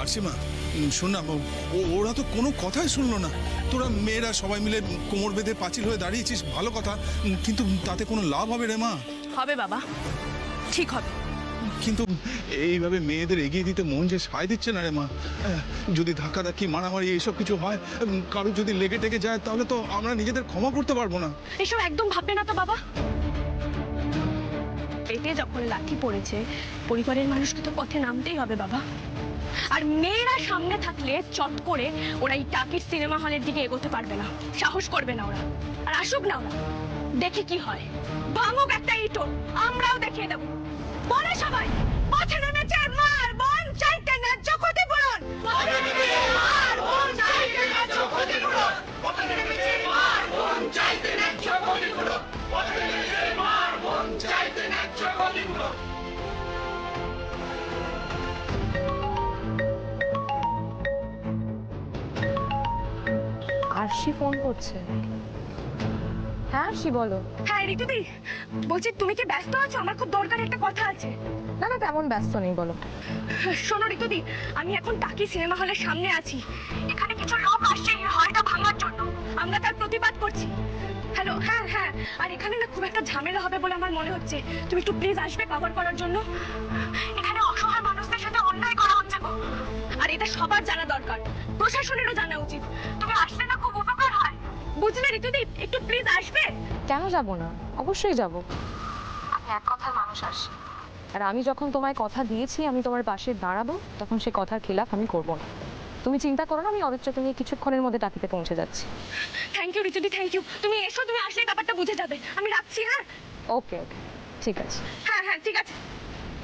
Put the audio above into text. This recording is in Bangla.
আরশিমা, শোন না, ওরা তো কোনো কথাই শুনলো না। তোরা মেয়েরা সবাই মিলে কোমর বেঁধে পাঁচিল হয়ে দাঁড়িয়েছিস, ভালো কথা, কিন্তু তাতে কোনো লাভ হবে রে মা? হবে বাবা, ঠিক হবে। কিন্তু এইভাবে মেয়েদের এগিয়ে দিতে মন যে সায় দিচ্ছে না রে মা। যদি ধাক্কাধাক্কি মারামারি এইসব কিছু হয়, কারো যদি লেগে টেগে যায়, তাহলে তো আমরা নিজেদের ক্ষমা করতে পারবো না। এসব একদম ভাববে না তো বাবা। পেটে যখন লাঠি পড়েছে, পরিবারের মানুষকে তো পথে নামতেই হবে বাবা। আর মেয়েরা সামনে থাকলে চট করে ওরা এই টাকির সিনেমা হলের দিকে এগোতে পারবে না, সাহস করবে না ওরা। আর আসুক না ওরা, দেখে কি হয়। ভাঙুক একটা ইটও, আমরাও দেখিয়ে দেবো। বলে সবাই, পথে নেমেছে মার বোন চাইতে ন্যায্য ক্ষতিপূরণ। পথে নেমেছে মার বোন চাইতে ন্যায্য ক্ষতিপূরণ। পথে নেমেছে মার বোন চাইতে ন্যায্য ক্ষতিপূরণ। পথে নেমেছে মার বোন চাইতে ন্যায্য ক্ষতিপূরণ। আরশি ফোন করছে। হ্যাঁ আরশি বলো। হ্যাঁ ঋতুদি, বলছি তুমি কি ব্যস্ত আছো? আমার খুব দরকারি একটা কথা আছে। না না, তেমন ব্যস্ত নেই, বলো। শোনো ঋতুদি, আমি এখন টাকি সিনেমা হলের সামনে আছি। এখানে কিছু লোক আসছে এই হলটা ভাঙার জন্য। আমরা তার প্রতিবাদ করছি। হ্যালো, হ্যাঁ হ্যাঁ, আর এখানে না খুব একটা ঝামেলা হবে বলে আমার মনে হচ্ছে। তুমি একটু প্লিজ আসবে কভার করার জন্য। এখানে অসহায় মানুষদের সাথে অন্যায় করা হচ্ছে গো। আর এটা সবার জানা দরকার, প্রশাসনেরও জানা উচিত। তুমি আসলে না খুব উপকার হয়, বুঝলে ঋতুদি? একটু প্লিজ আসবে। কেন যাব না, অবশ্যই যাব। আমি এক কথার মানুষ আসি, আর আমি যখন তোমায় কথা দিয়েছি আমি তোমার পাশে দাঁড়াবো, তখন সে কথার খেলাফ আমি করব না। তুমি চিন্তা করো না, আমি অনিচ্ছাকে নিয়ে কিছুক্ষণের মধ্যে টাকিতে পৌঁছে যাচ্ছি। থ্যাংক ইউ ঋতুদি, থ্যাংক ইউ। তুমি এসো, তুমি আসলে ব্যাপারটা বুঝে যাবে। আমি রাখছি। হ্যাঁ ওকে ওকে, ঠিক আছে। হ্যাঁ হ্যাঁ, ঠিক আছে।